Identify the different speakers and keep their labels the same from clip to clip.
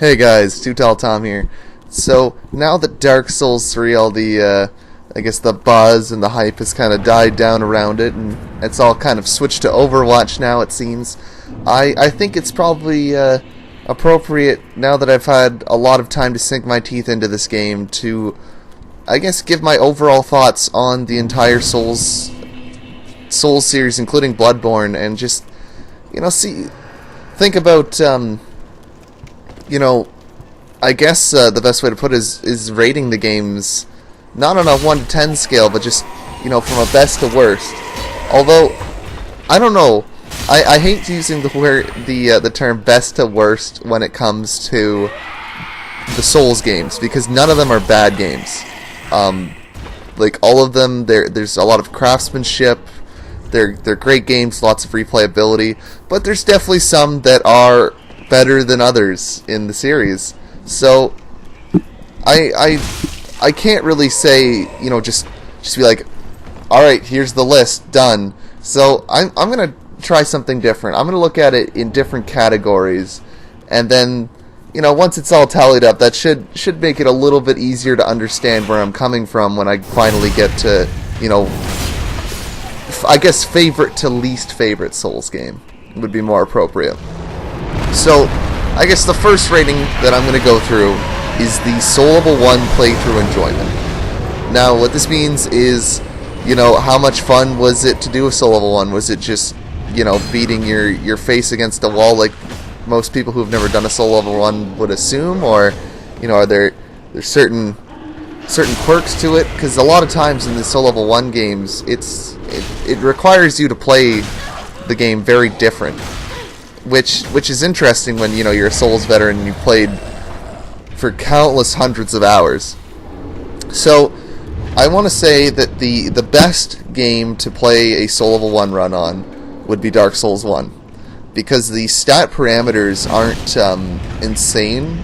Speaker 1: Hey guys, Too Tall Tom here. So now that Dark Souls 3, all the I guess the buzz and the hype has kind of died down around it, and it's all kind of switched to Overwatch now, it seems. I think it's probably appropriate, now that I've had a lot of time to sink my teeth into this game, to, I guess, give my overall thoughts on the entire Souls series, including Bloodborne, and just, think about, I guess the best way to put it is rating the games, not on a 1 to 10 scale, but just, from a best to worst. Although, I don't know, I hate using the term best to worst when it comes to the Souls games, because none of them are bad games. Like, all of them, there's a lot of craftsmanship, they're great games, lots of replayability, but there's definitely some that are better than others in the series. So I can't really say, just be like, alright, here's the list, done. So I'm gonna try something different. I'm gonna look at it in different categories, and then, once it's all tallied up, that should make it a little bit easier to understand where I'm coming from when I finally get to, I guess favorite to least favorite Souls game would be more appropriate. So, I guess the first rating that I'm going to go through is the Soul Level 1 playthrough enjoyment. Now, what this means is, how much fun was it to do a Soul Level 1? Was it just, beating your face against a wall like most people who've never done a Soul Level 1 would assume? Or, are there certain quirks to it? Because a lot of times in the Soul Level 1 games, it requires you to play the game very different. Which is interesting when, you're a Souls veteran and you played for countless hundreds of hours. So, I want to say that the best game to play a Soul Level 1 run on would be Dark Souls 1. Because the stat parameters aren't insane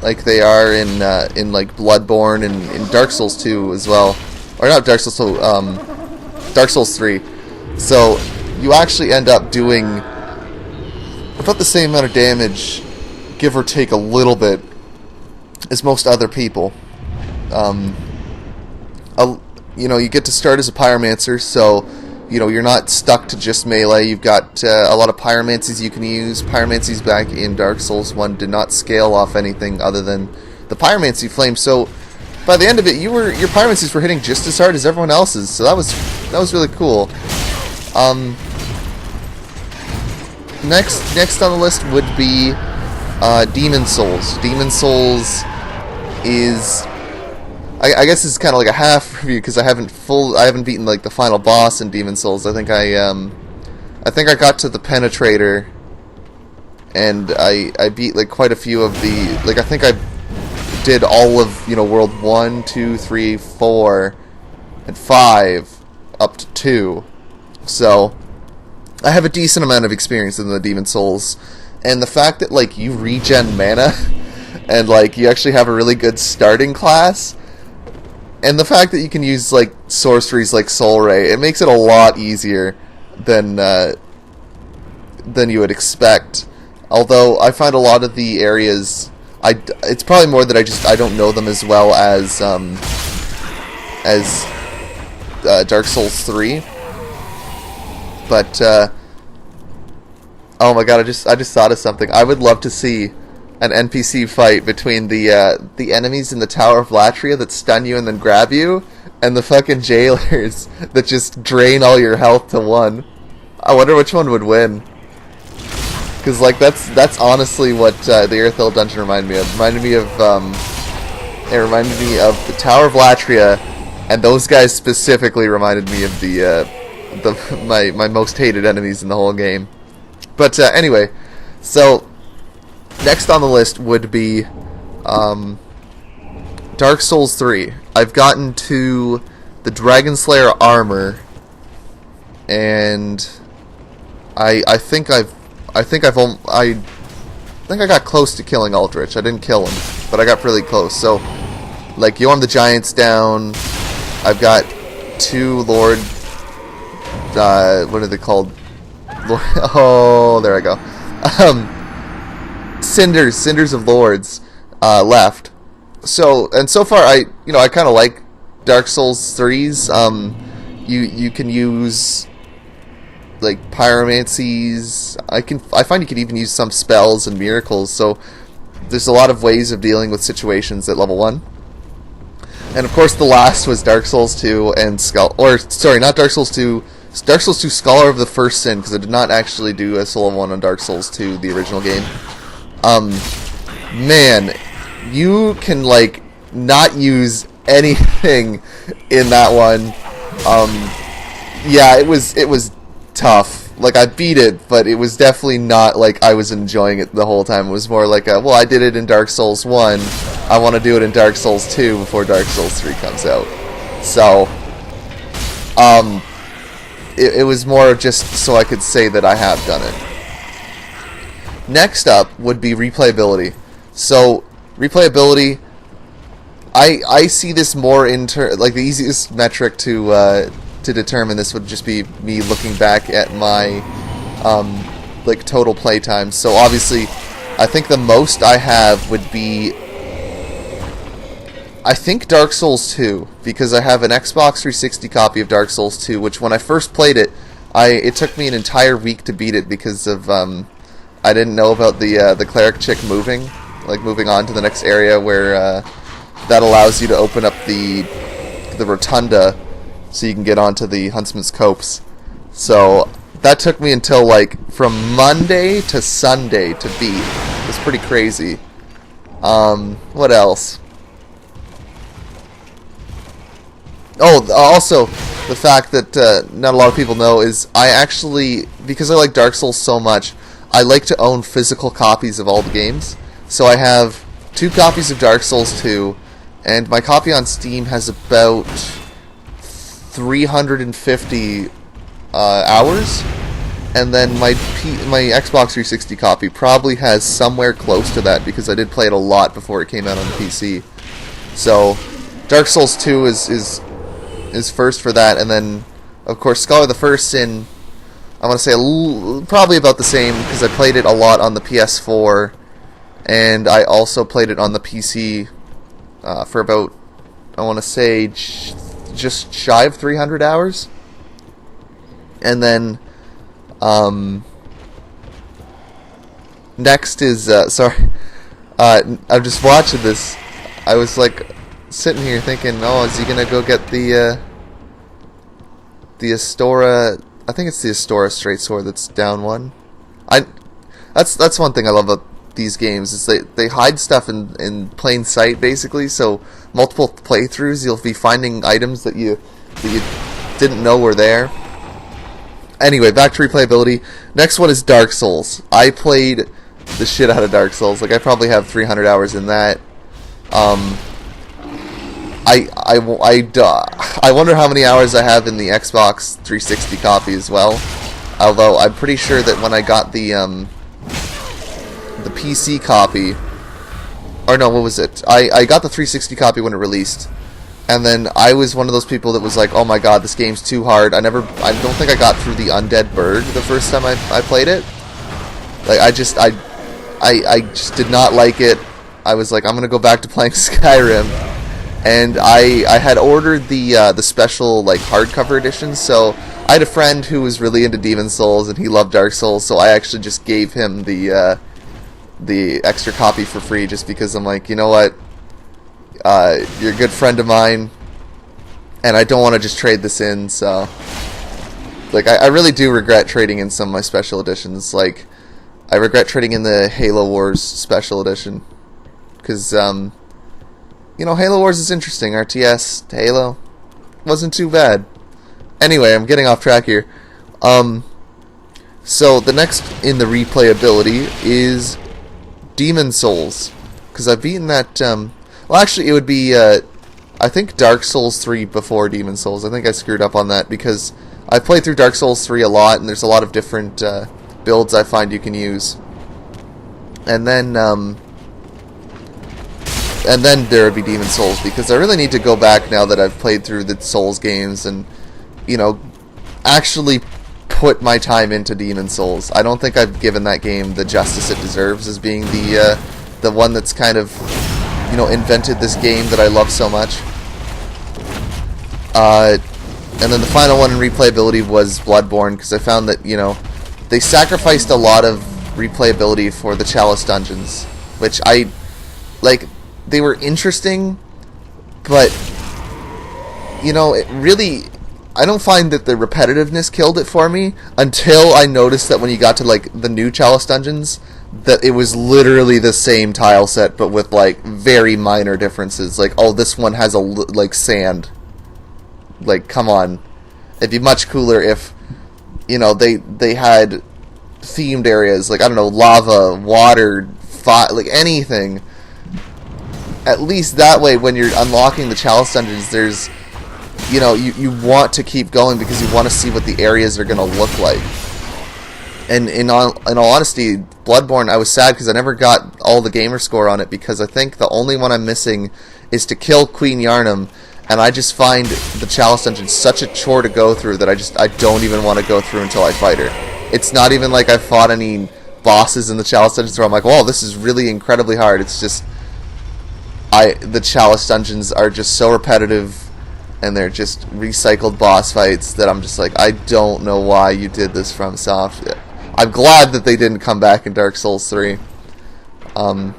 Speaker 1: like they are in like Bloodborne and in Dark Souls 2 as well. Or not Dark Souls 2, Dark Souls 3. So, you actually end up doing about the same amount of damage, give or take a little bit, as most other people. You get to start as a pyromancer, so you're not stuck to just melee. You've got a lot of pyromancies you can use. Pyromancies back in Dark Souls 1 did not scale off anything other than the pyromancy flame. So by the end of it, your pyromancies were hitting just as hard as everyone else's. So that was really cool. Next on the list would be Demon Souls. Demon Souls is, I guess it's kind of like a half review because I haven't beaten like the final boss in Demon Souls. I think I got to the Penetrator, and I beat like quite a few of the, like, I think I did all of World 1, 2, 3, 4, and 5 up to 2. So I have a decent amount of experience in the Demon Souls, and the fact that, like, you regen mana, and, like, you actually have a really good starting class, and the fact that you can use, like, sorceries like Soul Ray, it makes it a lot easier than you would expect. Although, I find a lot of the areas, it's probably more that I don't know them as well as Dark Souls 3. But, oh my god, I just thought of something. I would love to see an NPC fight between the enemies in the Tower of Latria that stun you and then grab you, and the fucking jailers that just drain all your health to 1. I wonder which one would win. Because, like, that's honestly what the Earthhill dungeon reminded me of. It reminded me of the Tower of Latria, and those guys specifically reminded me of my most hated enemies in the whole game. But anyway, so next on the list would be Dark Souls 3. I've gotten to the Dragon Slayer armor, and I think I got close to killing Aldrich. I didn't kill him, but I got really close. So, like, you arm the giants down. I've got 2 Lord. What are they called? Oh, there I go. Cinders of Lords left. So far, I kind of like Dark Souls 3's. You can use like pyromancies. I find you can even use some spells and miracles. So there's a lot of ways of dealing with situations at level 1. And of course, the last was Dark Souls 2 and not Dark Souls 2. Dark Souls 2 Scholar of the First Sin, because I did not actually do a solo one on Dark Souls 2, the original game. Man, you can like not use anything in that one. Yeah, it was tough. Like, I beat it, but it was definitely not like I was enjoying it the whole time. It was more like well, I did it in Dark Souls 1. I want to do it in Dark Souls 2 before Dark Souls 3 comes out. So, it was more just so I could say that I have done it. Next up would be replayability. So, replayability, I see this more like the easiest metric to determine this would just be me looking back at my like total playtime. So obviously, I think the most I have would be, I think, Dark Souls 2, because I have an Xbox 360 copy of Dark Souls 2, which when I first played it, it took me an entire week to beat it because of I didn't know about the cleric chick moving on to the next area where that allows you to open up the rotunda so you can get onto the Huntsman's Copse. So that took me until like from Monday to Sunday to beat. It was pretty crazy. What else? Oh, also the fact that not a lot of people know is I actually, because I like Dark Souls so much, I like to own physical copies of all the games. So I have 2 copies of Dark Souls 2, and my copy on Steam has about 350 hours, and then my Xbox 360 copy probably has somewhere close to that because I did play it a lot before it came out on the PC. So Dark Souls 2 is first for that, and then of course Scholar of the First Sin, I want to say probably about the same because I played it a lot on the PS4, and I also played it on the PC for about, I want to say, just shy of 300 hours. And then next is sorry, I'm just watching this. I was like sitting here thinking, oh, is he gonna go get the Astora? I think it's the Astora straight sword that's down 1. That's one thing I love about these games, is they hide stuff in plain sight, basically. So multiple playthroughs, you'll be finding items that you didn't know were there. Anyway, back to replayability. Next one is Dark Souls. I played the shit out of Dark Souls. Like, I probably have 300 hours in that. I wonder how many hours I have in the Xbox 360 copy as well. Although I'm pretty sure that when I got the PC copy, or no, what was it? I got the 360 copy when it released, and then I was one of those people that was like, oh my god, this game's too hard. I don't think I got through the Undead Bird the first time I played it. Like, I just did not like it. I was like, I'm gonna go back to playing Skyrim, and I had ordered the special like hardcover edition. So I had a friend who was really into Demon Souls and he loved Dark Souls, so I actually just gave him the extra copy for free, just because I'm like, you know what, you're a good friend of mine, and I don't want to just trade this in. So, like, I really do regret trading in some of my special editions. Like, I regret trading in the Halo Wars special edition, because you know, Halo Wars is interesting. RTS Halo wasn't too bad. Anyway, I'm getting off track here. So the next in the replayability is Demon Souls, because I've beaten that. Well, actually, it would be I think Dark Souls 3 before Demon Souls. I think I screwed up on that because I've played through Dark Souls 3 a lot, and there's a lot of different builds I find you can use. And then there would be Demon Souls, because I really need to go back now that I've played through the Souls games and, you know, actually put my time into Demon Souls. I don't think I've given that game the justice it deserves as being the one that's kind of, you know, invented this game that I love so much. And then the final one in replayability was Bloodborne, because I found that, you know, they sacrificed a lot of replayability for the Chalice dungeons, which I, like, they were interesting, but, you know, it really, I don't find that the repetitiveness killed it for me until I noticed that when you got to, like, the new Chalice dungeons, that it was literally the same tile set, but with, like, very minor differences. Like, oh, this one has like, sand. Like, come on. It'd be much cooler if, you know, they had themed areas, like, I don't know, lava, water, fire, like, anything. At least that way, when you're unlocking the Chalice dungeons, there's, you know, you want to keep going because you want to see what the areas are going to look like. And in all honesty, Bloodborne, I was sad because I never got all the gamer score on it, because I think the only one I'm missing is to kill Queen Yarnum, and I just find the Chalice dungeon such a chore to go through that I don't even want to go through until I fight her. It's not even like I've fought any bosses in the Chalice dungeons where I'm like, whoa, this is really incredibly hard. It's just, the Chalice dungeons are just so repetitive, and they're just recycled boss fights that I'm just like, I don't know why you did this, FromSoft. I'm glad that they didn't come back in Dark Souls 3. But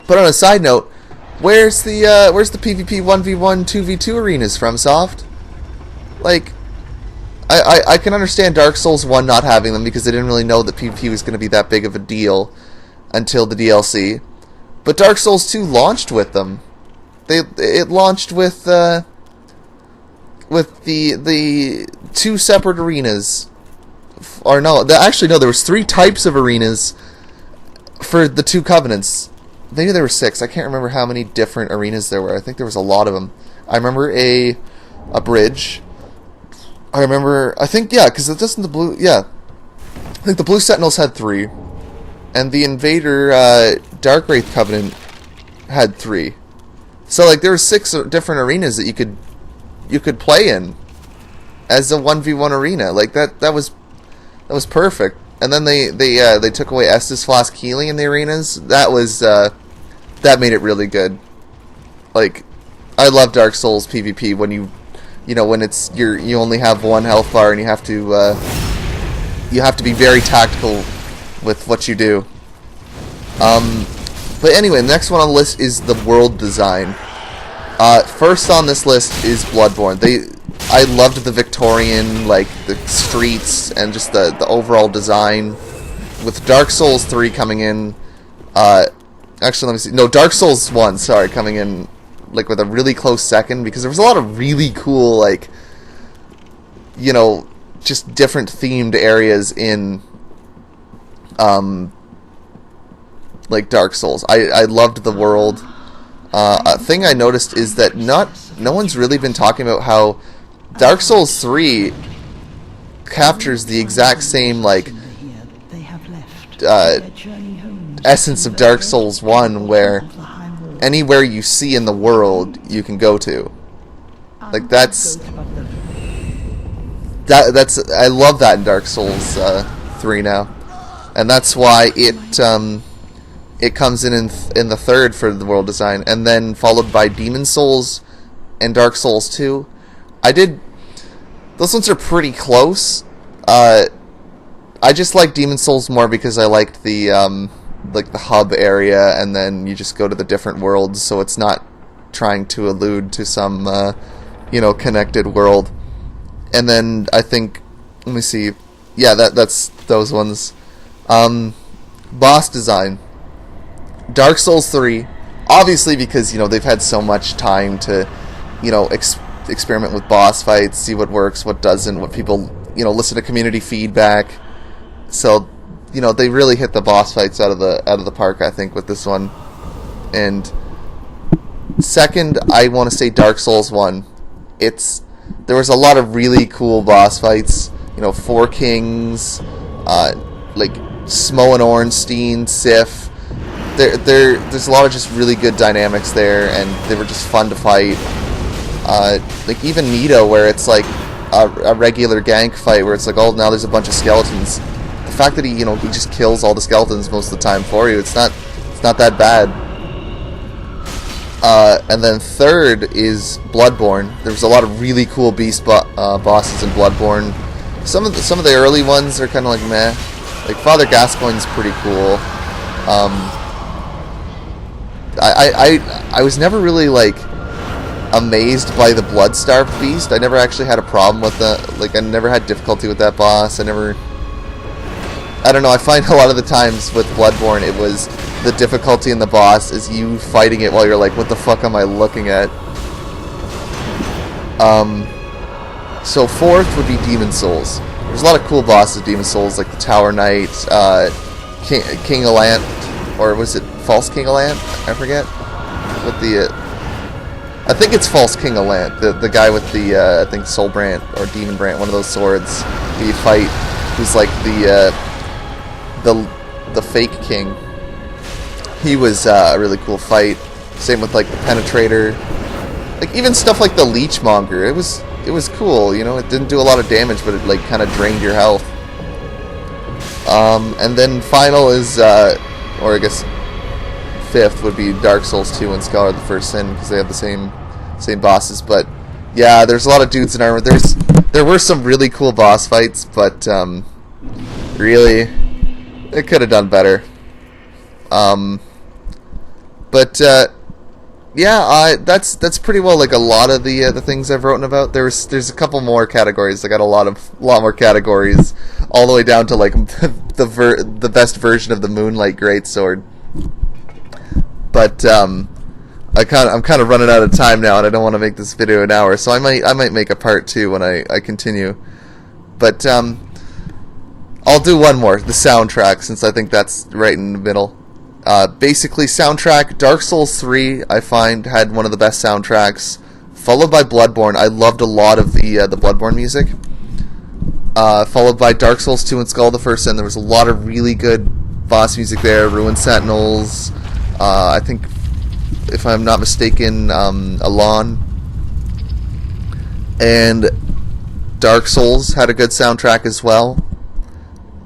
Speaker 1: on a side note, where's the PvP 1v1 2v2 arenas, FromSoft? Like, I can understand Dark Souls 1 not having them because they didn't really know that PvP was going to be that big of a deal until the DLC. But Dark Souls 2 launched with them. It launched with the two separate arenas. Or no, actually no, there was 3 types of arenas for the 2 covenants. Maybe there were 6. I can't remember how many different arenas there were. I think there was a lot of them. I remember a bridge. I think, yeah, because it doesn't the blue, yeah. I think the Blue Sentinels had 3. And the Invader Dark Wraith Covenant had 3. So, like, there were 6 different arenas that you could play in as a 1v1 arena. Like, that was perfect. And then they took away Estus Flask healing in the arenas. That was that made it really good. Like, I love Dark Souls PvP when when it's you only have 1 health bar and you have to be very tactical with what you do. But anyway, the next one on the list is the world design. First on this list is Bloodborne. I loved the Victorian, like, the streets and just the overall design. With Dark Souls 3 coming in, actually, let me see. No, Dark Souls 1, sorry, coming in, like, with a really close second, because there was a lot of really cool, like, just different themed areas in, like, Dark Souls. I loved the world. A thing I noticed is that no one's really been talking about how Dark Souls 3 captures the exact same, like, essence of Dark Souls 1, where anywhere you see in the world you can go to. Like, that's I love that in Dark Souls 3 now, and that's why it comes in the third for the world design, and then followed by Demon Souls and Dark Souls 2. Those ones are pretty close. I just like Demon Souls more because I liked the like the hub area, and then you just go to the different worlds, so it's not trying to allude to some connected world. And then I think, let me see, yeah, that's those ones. Boss design. Dark Souls 3, obviously, because they've had so much time to experiment with boss fights, see what works, what doesn't, what people listen to community feedback. So they really hit the boss fights out of the park, I think, with this one. And second, I want to say Dark Souls 1. There was a lot of really cool boss fights. Four Kings, like Smo and Ornstein, Sif. There's a lot of just really good dynamics there, and they were just fun to fight. Like even Nito, where it's like a regular gank fight where it's like, oh, now there's a bunch of skeletons. The fact that he just kills all the skeletons most of the time for you, it's not that bad. And then third is Bloodborne. There's a lot of really cool beast bosses in Bloodborne. Some of the early ones are kind of like meh. Like Father Gascoigne's pretty cool. I was never really like amazed by the Blood-Starved Beast. I never actually had a problem with that. Like, I never had difficulty with that boss. I don't know, I find a lot of the times with Bloodborne, it was the difficulty in the boss is you fighting it while you're like, what the fuck am I looking at? So fourth would be Demon Souls. There's a lot of cool bosses in Demon Souls, like the Tower Knight, King Allant, or was it False King Allant? I forget. With the I think it's False King Allant, the guy with the I think Soul Brant or Demon Brant, one of those swords that you fight, who's like the fake king. He was a really cool fight. Same with like the Penetrator, like even stuff like the Leechmonger. It was cool, you know. It didn't do a lot of damage, but it like kind of drained your health. And then final is, or I guess fifth would be Dark Souls 2 and Scholar of the First Sin, because they have the same bosses. But yeah, there's a lot of dudes in armor. There were some really cool boss fights, but really, it could have done better. Yeah, that's pretty well like a lot of the things I've written about. There's a couple more categories. I got a lot more categories, all the way down to like the best version of the Moonlight Greatsword. But I'm kind of running out of time now, and I don't want to make this video an hour, so I might make a part 2 when I continue. But I'll do one more, the soundtrack, since I think that's right in the middle. Basically, soundtrack, Dark Souls 3, I find, had one of the best soundtracks, followed by Bloodborne. I loved a lot of the Bloodborne music. Followed by Dark Souls 2 and Skull of the First Sin. There was a lot of really good boss music there. Ruined Sentinels, I think, if I'm not mistaken, Alon. And Dark Souls had a good soundtrack as well.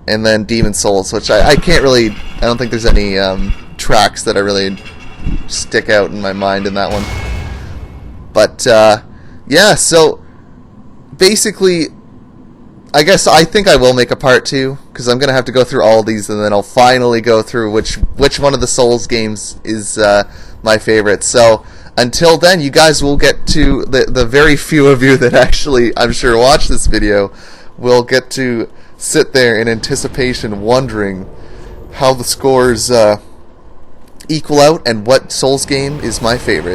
Speaker 1: And then Demon Souls, which I can't really... I don't think there's any tracks that I really stick out in my mind in that one. But, yeah, so... Basically, I think I will make a part 2, because I'm going to have to go through all of these, and then I'll finally go through which one of the Souls games is my favorite. So, until then, you guys will get to... The very few of you that actually, I'm sure, watch this video will get to sit there in anticipation, wondering how the scores equal out and what Souls game is my favorite.